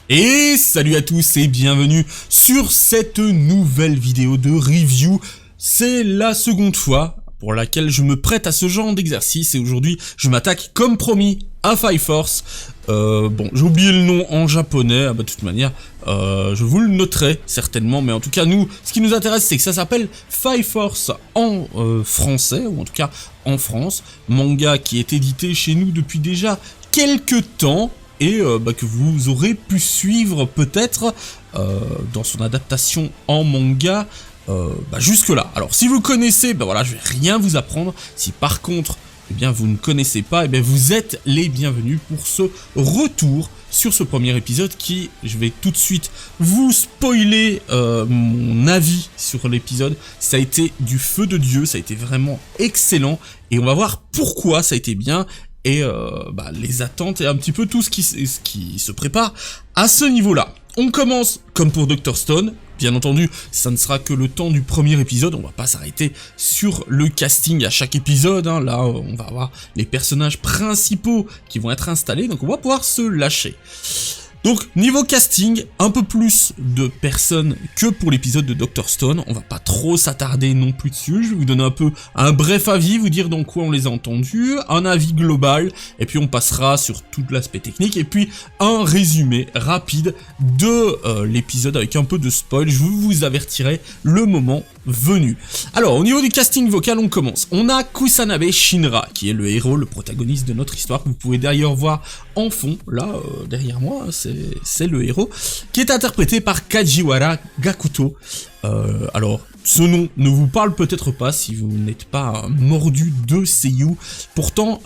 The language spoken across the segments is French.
Et salut à tous et bienvenue sur cette nouvelle vidéo de review. C'est la seconde fois pour laquelle je me prête à ce genre d'exercice et aujourd'hui je m'attaque comme promis à Fire Force. Bon, j'ai oublié le nom en japonais, de toute manière je vous le noterai certainement, mais en tout cas nous, ce qui nous intéresse c'est que ça s'appelle Fire Force en français, ou en tout cas en France, manga qui est édité chez nous depuis déjà quelques temps. Et que vous aurez pu suivre peut-être dans son adaptation en manga jusque là. Alors si vous connaissez, voilà, je vais rien vous apprendre. Si par contre, eh bien vous ne connaissez pas, eh bien vous êtes les bienvenus pour ce retour sur ce premier épisode qui, je vais tout de suite vous spoiler mon avis sur l'épisode. Ça a été du feu de Dieu, ça a été vraiment excellent et on va voir pourquoi ça a été bien. Et les attentes et un petit peu tout ce qui se prépare à ce niveau-là. On commence comme pour Dr. Stone. Bien entendu, ça ne sera que le temps du premier épisode. On va pas s'arrêter sur le casting à chaque épisode. Là, on va avoir les personnages principaux qui vont être installés. Donc on va pouvoir se lâcher. Donc, niveau casting, un peu plus de personnes que pour l'épisode de Dr. Stone. On va pas trop s'attarder non plus dessus. Je vais vous donner un peu un bref avis, vous dire dans quoi on les a entendus, un avis global, et puis on passera sur tout l'aspect technique, et puis un résumé rapide de l'épisode avec un peu de spoil. Je vous avertirai le moment venu. Alors, au niveau du casting vocal, on commence. On a Kusanabe Shinra, qui est le héros, le protagoniste de notre histoire, que vous pouvez d'ailleurs voir en fond, là, derrière moi, c'est le héros, qui est interprété par Kajiwara Gakuto. Alors, ce nom ne vous parle peut-être pas si vous n'êtes pas mordu de seiyuu. Pourtant,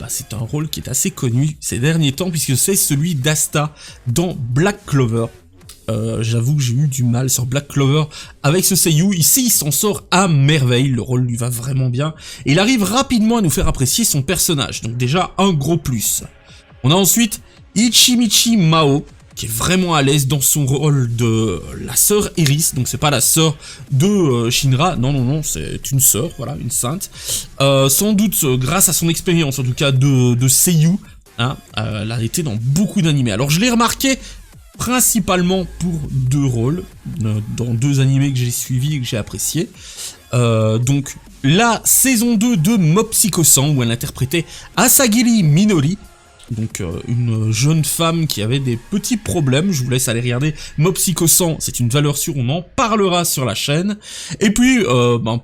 c'est un rôle qui est assez connu ces derniers temps, puisque c'est celui d'Asta dans Black Clover. J'avoue que j'ai eu du mal sur Black Clover avec ce seiyuu. Ici, il s'en sort à merveille, le rôle lui va vraiment bien. Et il arrive rapidement à nous faire apprécier son personnage, donc déjà un gros plus. On a ensuite Ichimichi Mao, qui est vraiment à l'aise dans son rôle de la sœur Eris, donc c'est pas la sœur de Shinra, non, c'est une sœur, voilà, une sainte. Sans doute grâce à son expérience, en tout cas de seiyuu, elle a été dans beaucoup d'animés. Alors je l'ai remarqué principalement pour deux rôles, dans deux animés que j'ai suivis et que j'ai appréciés. Donc la saison 2 de Mob Psycho 100, où elle interprétait Asagiri Minori, donc une jeune femme qui avait des petits problèmes. Je vous laisse aller regarder Mob Psycho 100, c'est une valeur sûre, on en parlera sur la chaîne. Et puis,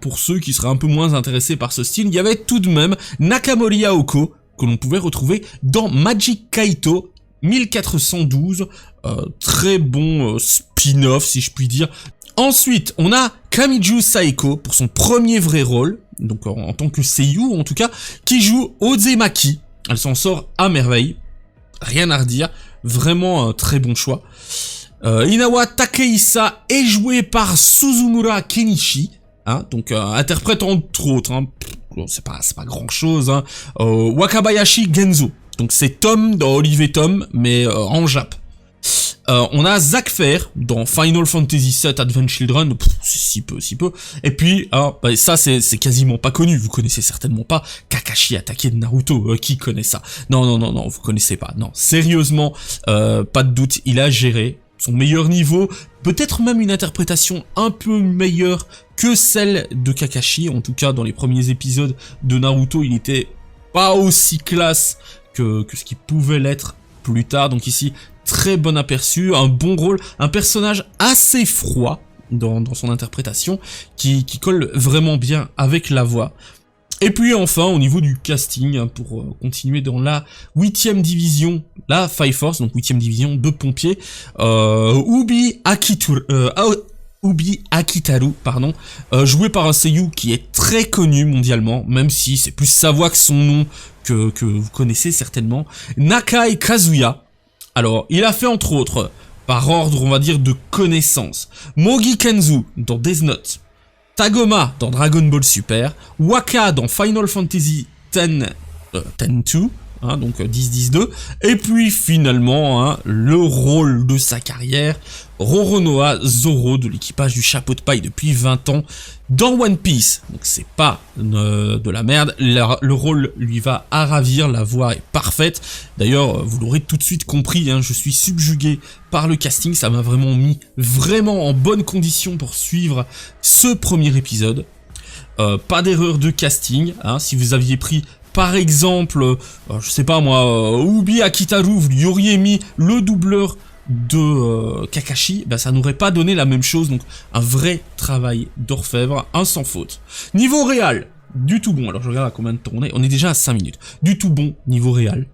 pour ceux qui seraient un peu moins intéressés par ce style, il y avait tout de même Nakamori Aoko, que l'on pouvait retrouver dans Magic Kaito 1412, très bon spin-off si je puis dire. Ensuite, on a Kamiju Saeko pour son premier vrai rôle, donc en tant que seiyuu en tout cas, qui joue Ozemaki. Elle s'en sort à merveille, rien à redire, vraiment un très bon choix. Inawa Takehisa est joué par Suzumura Kenichi, donc interprète entre autres, c'est pas grand chose, Wakabayashi Genzo, donc c'est Tom dans Olive Tom, mais en Jap. On a Zack Fair dans Final Fantasy VII Advent Children, si peu. Et puis, ça c'est quasiment pas connu, vous connaissez certainement pas Kakashi attaqué de Naruto, qui connaît ça? Non, vous connaissez pas, non, sérieusement, pas de doute, il a géré son meilleur niveau, peut-être même une interprétation un peu meilleure que celle de Kakashi, en tout cas dans les premiers épisodes de Naruto, il était pas aussi classe que ce qu'il pouvait l'être plus tard, donc ici, très bon aperçu, un bon rôle, un personnage assez froid dans son interprétation, qui colle vraiment bien avec la voix. Et puis enfin, au niveau du casting, pour continuer dans la 8ème division, la Fire Force, donc 8ème division de pompiers, Ubi Akitaru, joué par un seiyuu qui est très connu mondialement, même si c'est plus sa voix que son nom que vous connaissez certainement, Nakai Kazuya. Alors, il a fait entre autres, par ordre on va dire de connaissance, Mogi Kenzu dans Death Note, Tagoma dans Dragon Ball Super, Waka dans Final Fantasy X-2, hein, donc 10-10-2, et puis finalement, hein, le rôle de sa carrière, Roronoa Zoro de l'équipage du chapeau de paille depuis 20 ans dans One Piece. Donc c'est pas de la merde, le rôle lui va à ravir, la voix est parfaite. D'ailleurs, vous l'aurez tout de suite compris, hein, je suis subjugué par le casting, ça m'a vraiment mis en bonne condition pour suivre ce premier épisode. Pas d'erreur de casting, hein, si vous aviez pris par exemple, je sais pas moi, Ubi Akitaru, vous lui auriez mis le doubleur de Kakashi, bah ça n'aurait pas donné la même chose, donc un vrai travail d'orfèvre, un sans faute. Niveau réal, du tout bon, alors je regarde à combien de temps on est déjà à 5 minutes, du tout bon niveau réal,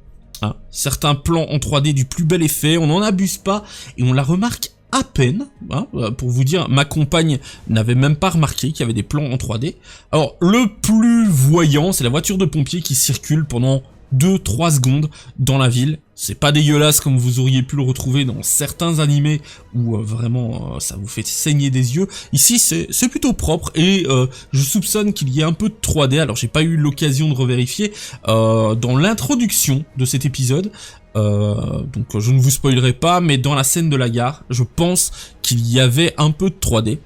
hein. Certains plans en 3D du plus bel effet, on n'en abuse pas, et on la remarque à peine, hein, pour vous dire, ma compagne n'avait même pas remarqué qu'il y avait des plans en 3D. Alors, le plus voyant, c'est la voiture de pompier qui circule pendant 2-3 secondes dans la ville. C'est pas dégueulasse comme vous auriez pu le retrouver dans certains animés où vraiment ça vous fait saigner des yeux. Ici c'est plutôt propre et je soupçonne qu'il y ait un peu de 3D. Alors j'ai pas eu l'occasion de revérifier dans l'introduction de cet épisode. Donc je ne vous spoilerai pas, mais dans la scène de la gare, je pense qu'il y avait un peu de 3D.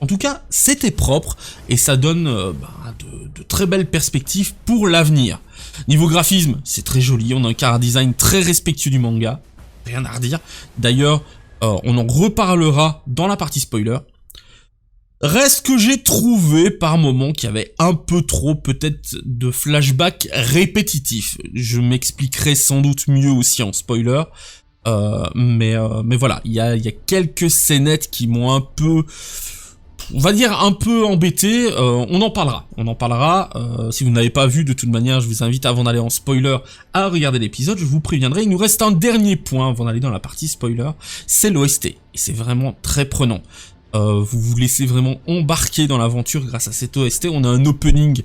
En tout cas, c'était propre et ça donne de très belles perspectives pour l'avenir. Niveau graphisme, c'est très joli, on a un chara design très respectueux du manga, rien à redire. D'ailleurs, on en reparlera dans la partie spoiler. Reste que j'ai trouvé par moments qu'il y avait un peu trop peut-être de flashbacks répétitifs. Je m'expliquerai sans doute mieux aussi en spoiler. Mais voilà, il y a quelques scénettes qui m'ont un peu... on va dire un peu embêté, on en parlera, si vous n'avez pas vu de toute manière, je vous invite avant d'aller en spoiler à regarder l'épisode, je vous préviendrai. Il nous reste un dernier point avant d'aller dans la partie spoiler, c'est l'OST, et c'est vraiment très prenant. Vous vous laissez vraiment embarquer dans l'aventure grâce à cette OST, on a un opening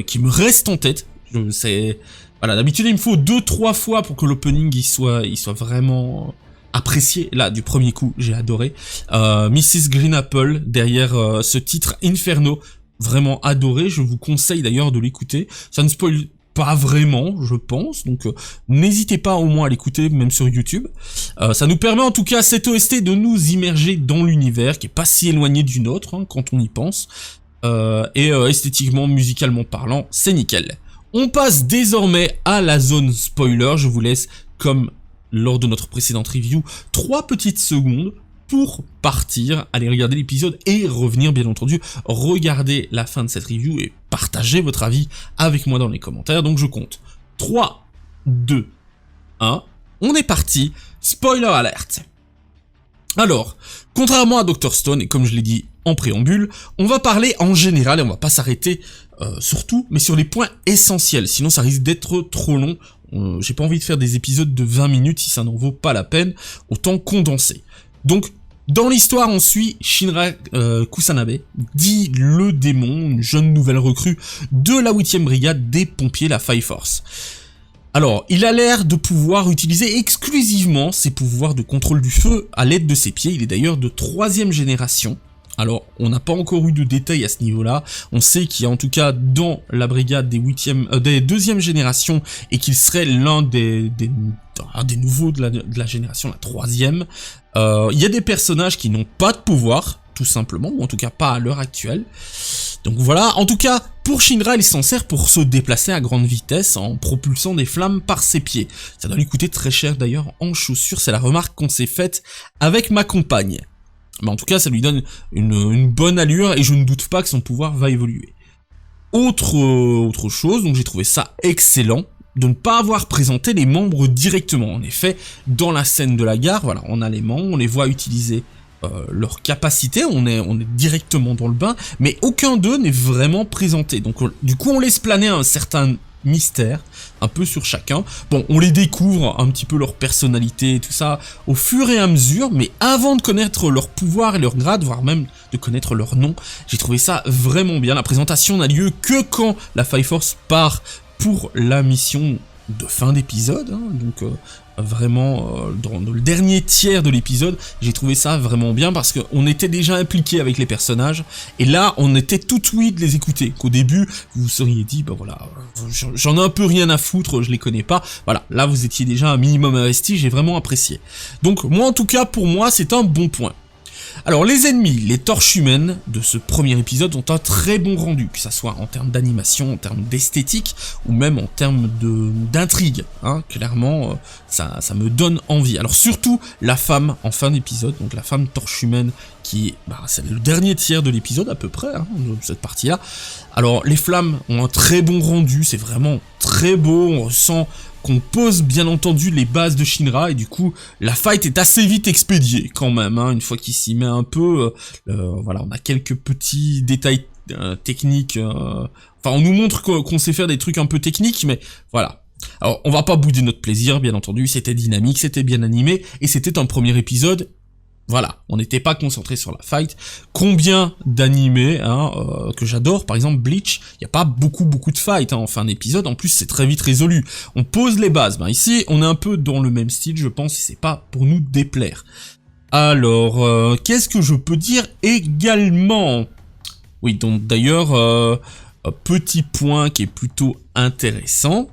qui me reste en tête, voilà, d'habitude il me faut 2-3 fois pour que l'opening il soit vraiment... apprécié, là, du premier coup, j'ai adoré. Mrs. Green Apple, derrière ce titre Inferno, vraiment adoré, je vous conseille d'ailleurs de l'écouter. Ça ne spoil pas vraiment, je pense, donc n'hésitez pas au moins à l'écouter, même sur YouTube. Ça nous permet en tout cas, cette OST, de nous immerger dans l'univers, qui est pas si éloigné du nôtre, hein, quand on y pense. Esthétiquement, musicalement parlant, c'est nickel. On passe désormais à la zone spoiler, je vous laisse, comme lors de notre précédente review, 3 petites secondes pour partir, aller regarder l'épisode et revenir bien entendu, regarder la fin de cette review et partager votre avis avec moi dans les commentaires. Donc je compte 3, 2, 1, on est parti, spoiler alert. Alors, contrairement à Dr Stone, et comme je l'ai dit en préambule, on va parler en général et on va pas s'arrêter sur tout, mais sur les points essentiels, sinon ça risque d'être trop long. J'ai pas envie de faire des épisodes de 20 minutes si ça n'en vaut pas la peine, autant condenser. Donc, dans l'histoire, on suit Shinra Kusanabe, dit le démon, une jeune nouvelle recrue de la 8ème brigade des pompiers, la Fire Force. Alors, il a l'air de pouvoir utiliser exclusivement ses pouvoirs de contrôle du feu à l'aide de ses pieds, il est d'ailleurs de 3ème génération. Alors, on n'a pas encore eu de détails à ce niveau-là. On sait qu'il y a en tout cas dans la brigade des 2e génération et qu'il serait l'un des nouveaux de la génération, la 3e. Il y a des personnages qui n'ont pas de pouvoir, tout simplement, ou en tout cas pas à l'heure actuelle. Donc voilà, en tout cas, pour Shinra, il s'en sert pour se déplacer à grande vitesse en propulsant des flammes par ses pieds. Ça doit lui coûter très cher d'ailleurs en chaussures, c'est la remarque qu'on s'est faite avec ma compagne. Mais en tout cas, ça lui donne une bonne allure et je ne doute pas que son pouvoir va évoluer. Autre chose, donc j'ai trouvé ça excellent de ne pas avoir présenté les membres directement. En effet, dans la scène de la gare, voilà, on a les membres, on les voit utiliser leur capacité, on est directement dans le bain, mais aucun d'eux n'est vraiment présenté. Donc du coup, on laisse planer un certain mystère, un peu sur chacun. Bon, on les découvre un petit peu leur personnalité et tout ça au fur et à mesure, mais avant de connaître leur pouvoir et leur grade, voire même de connaître leur nom, j'ai trouvé ça vraiment bien. La présentation n'a lieu que quand la Fire Force part pour la mission de fin d'épisode, hein, donc vraiment dans le dernier tiers de l'épisode. J'ai trouvé ça vraiment bien parce qu'on était déjà impliqué avec les personnages et là on était tout oui de les écouter. Qu'au début vous vous seriez dit bah voilà, j'en ai un peu rien à foutre, je les connais pas. Voilà, là vous étiez déjà un minimum investi, j'ai vraiment apprécié. Donc moi en tout cas pour moi c'est un bon point. Alors les ennemis, les torches humaines de ce premier épisode ont un très bon rendu, que ça soit en termes d'animation, en termes d'esthétique, ou même en termes d'intrigue, hein, clairement ça me donne envie. Alors surtout la femme en fin d'épisode, donc la femme torche humaine qui c'est le dernier tiers de l'épisode à peu près, hein, de cette partie-là. Alors les flammes ont un très bon rendu, c'est vraiment très beau, on ressent qu'on pose bien entendu les bases de Shinra et du coup la fight est assez vite expédiée quand même, hein, une fois qu'il s'y met un peu, voilà, on a quelques petits détails techniques, enfin on nous montre qu'on sait faire des trucs un peu techniques, mais voilà. Alors on va pas bouder notre plaisir bien entendu, c'était dynamique, c'était bien animé et c'était un premier épisode. Voilà, on n'était pas concentré sur la fight. Combien d'animés que j'adore, par exemple Bleach, il n'y a pas beaucoup de fight en fin d'épisode, en plus c'est très vite résolu. On pose les bases, ici on est un peu dans le même style je pense, et c'est pas pour nous déplaire. Alors, qu'est-ce que je peux dire également? Oui, donc d'ailleurs, un petit point qui est plutôt intéressant.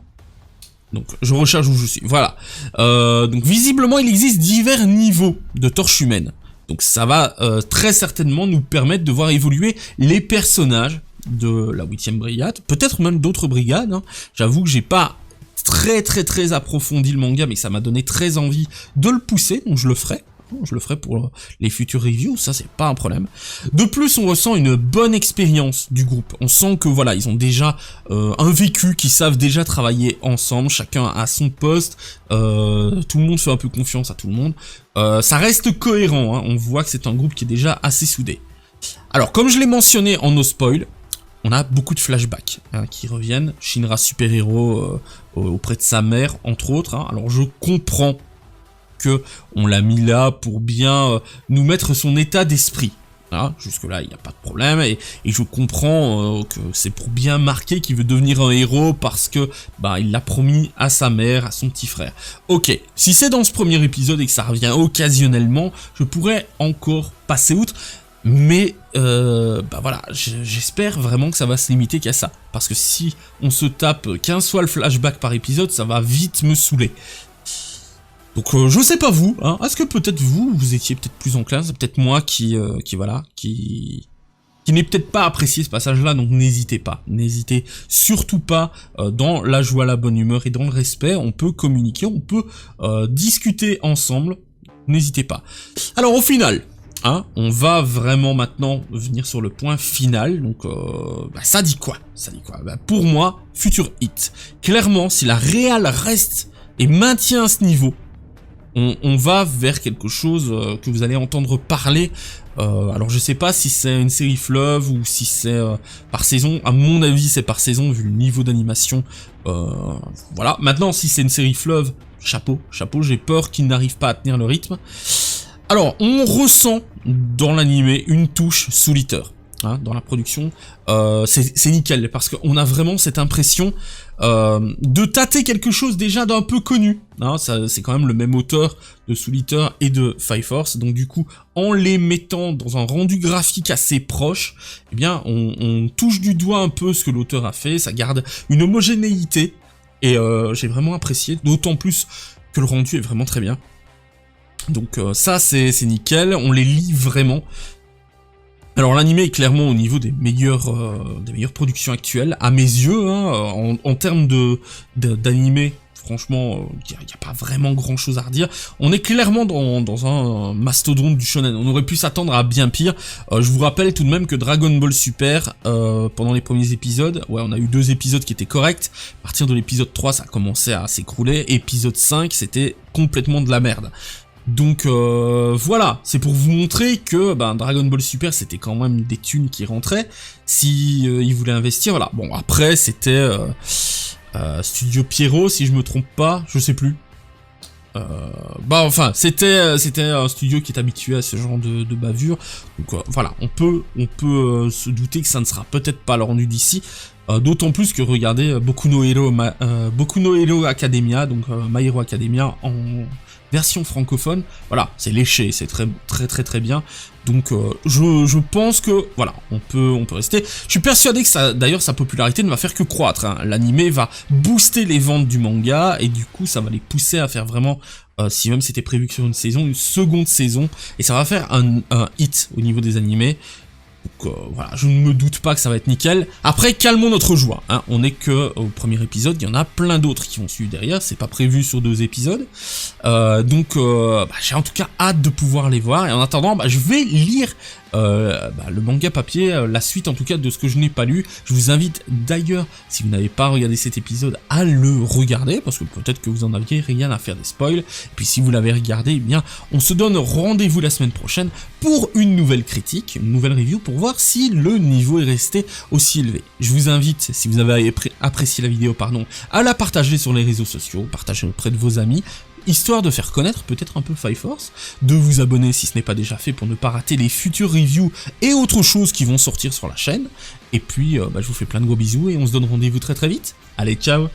Donc je recherche où je suis, voilà. Donc visiblement il existe divers niveaux de torches humaines. Donc ça va très certainement nous permettre de voir évoluer les personnages de la 8ème brigade, peut-être même d'autres brigades, hein. J'avoue que j'ai pas très approfondi le manga, mais ça m'a donné très envie de le pousser, donc je le ferai. Je le ferai pour les futures reviews, ça c'est pas un problème. De plus, on ressent une bonne expérience du groupe. On sent que voilà, ils ont déjà un vécu, qu'ils savent déjà travailler ensemble, chacun à son poste, tout le monde fait un peu confiance à tout le monde. Ça reste cohérent, hein. On voit que c'est un groupe qui est déjà assez soudé. Alors, comme je l'ai mentionné en no spoil, on a beaucoup de flashbacks qui reviennent. Shinra super-héros auprès de sa mère, entre autres. Hein. Alors, je comprends que on l'a mis là pour bien nous mettre son état d'esprit. Hein, jusque là il n'y a pas de problème et je comprends que c'est pour bien marquer qu'il veut devenir un héros parce que il l'a promis à sa mère, à son petit frère. Ok, si c'est dans ce premier épisode et que ça revient occasionnellement, je pourrais encore passer outre, mais voilà, j'espère vraiment que ça va se limiter qu'à ça, parce que si on se tape 15 fois le flashback par épisode, ça va vite me saouler. Donc je sais pas vous, hein, est-ce que peut-être vous étiez peut-être plus enclin, c'est peut-être moi qui n'ai peut-être pas apprécié ce passage-là, donc n'hésitez surtout pas dans la joie, la bonne humeur et dans le respect, on peut communiquer, on peut discuter ensemble, n'hésitez pas. Alors au final, hein, on va vraiment maintenant venir sur le point final, donc ça dit quoi? Pour moi, futur hit. Clairement, si la réal reste et maintient ce niveau, on va vers quelque chose que vous allez entendre parler. Alors je sais pas si c'est une série fleuve ou si c'est par saison. À mon avis c'est par saison vu le niveau d'animation. Voilà. Maintenant si c'est une série fleuve, chapeau, j'ai peur qu'il n'arrive pas à tenir le rythme. Alors on ressent dans l'animé une touche Soul Eater. Hein, dans la production, c'est nickel parce qu'on a vraiment cette impression de tâter quelque chose déjà d'un peu connu. Hein, c'est quand même le même auteur de Soul Eater et de Fire Force, donc du coup, en les mettant dans un rendu graphique assez proche, eh bien, on touche du doigt un peu ce que l'auteur a fait. Ça garde une homogénéité et j'ai vraiment apprécié, d'autant plus que le rendu est vraiment très bien. Donc ça, c'est nickel. On les lit vraiment. Alors l'anime est clairement au niveau des meilleures productions actuelles, à mes yeux, hein, en termes d'anime, franchement, il n'y a pas vraiment grand chose à redire. On est clairement dans un mastodonte du shonen, on aurait pu s'attendre à bien pire. Je vous rappelle tout de même que Dragon Ball Super, pendant les premiers épisodes, ouais, on a eu 2 épisodes qui étaient corrects, à partir de l'épisode 3 ça a commencé à s'écrouler, épisode 5 c'était complètement de la merde. Donc voilà, c'est pour vous montrer que Dragon Ball Super c'était quand même des thunes qui rentraient, si ils voulaient investir, voilà. Bon après c'était Studio Pierrot si je me trompe pas, je sais plus. Bah enfin, c'était un studio qui est habitué à ce genre de bavure, donc voilà, on peut se douter que ça ne sera peut-être pas le rendu d'ici, d'autant plus que regardez Boku no Hero Academia, donc My Hero Academia en version francophone, voilà, c'est léché, c'est très bien, donc je pense que voilà, on peut rester. Je suis persuadé que ça, d'ailleurs, sa popularité ne va faire que croître, hein. L'anime va booster les ventes du manga et du coup ça va les pousser à faire vraiment, si même c'était prévu que sur une seconde saison, et ça va faire un hit au niveau des animés. Donc voilà, je ne me doute pas que ça va être nickel. Après, calmons notre joie, hein. On est que au premier épisode, il y en a plein d'autres qui vont suivre derrière, c'est pas prévu sur 2 épisodes. Donc j'ai en tout cas hâte de pouvoir les voir, et en attendant, je vais lire le manga papier, la suite en tout cas de ce que je n'ai pas lu. Je vous invite d'ailleurs, si vous n'avez pas regardé cet épisode, à le regarder, parce que peut-être que vous en aviez rien à faire des spoils, et puis si vous l'avez regardé, eh bien on se donne rendez-vous la semaine prochaine pour une nouvelle critique, une nouvelle review, pour voir si le niveau est resté aussi élevé. Je vous invite, si vous avez apprécié la vidéo, à la partager sur les réseaux sociaux, partager auprès de vos amis, histoire de faire connaître peut-être un peu Fire Force, de vous abonner si ce n'est pas déjà fait pour ne pas rater les futures reviews et autres choses qui vont sortir sur la chaîne, et puis je vous fais plein de gros bisous et on se donne rendez-vous très vite. Allez, ciao!